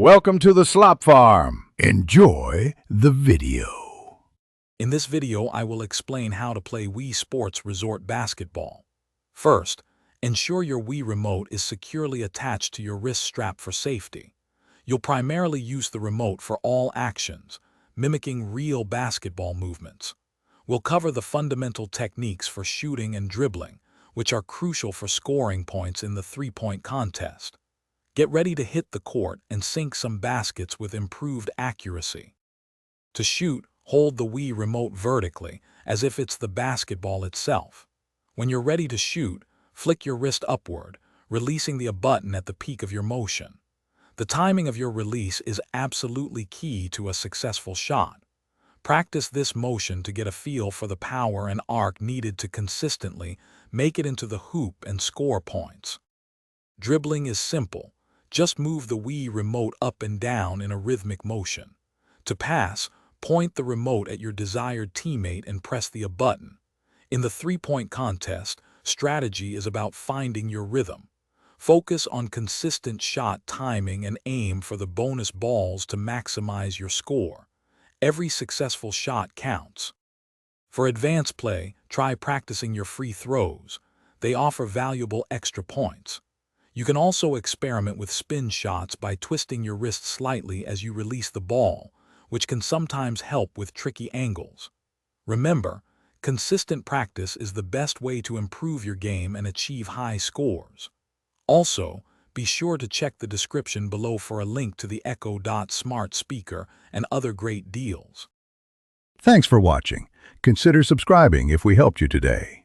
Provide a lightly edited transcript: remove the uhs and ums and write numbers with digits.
Welcome to the Slop Farm. Enjoy the video. In this video, I will explain how to play Wii Sports Resort basketball. First, ensure your Wii remote is securely attached to your wrist strap for safety. You'll primarily use the remote for all actions, mimicking real basketball movements. We'll cover the fundamental techniques for shooting and dribbling, which are crucial for scoring points in the three-point contest. Get ready to hit the court and sink some baskets with improved accuracy. To shoot, hold the Wii remote vertically, as if it's the basketball itself. When you're ready to shoot, flick your wrist upward, releasing the button at the peak of your motion. The timing of your release is absolutely key to a successful shot. Practice this motion to get a feel for the power and arc needed to consistently make it into the hoop and score points. Dribbling is simple. Just move the Wii remote up and down in a rhythmic motion. To pass, point the remote at your desired teammate and press the button. In the three-point contest, strategy is about finding your rhythm. Focus on consistent shot timing and aim for the bonus balls to maximize your score. Every successful shot counts. For advanced play, try practicing your free throws. They offer valuable extra points. You can also experiment with spin shots by twisting your wrist slightly as you release the ball, which can sometimes help with tricky angles. Remember, consistent practice is the best way to improve your game and achieve high scores. Also, be sure to check the description below for a link to the Echo Dot smart speaker and other great deals. Thanks for watching. Consider subscribing if we helped you today.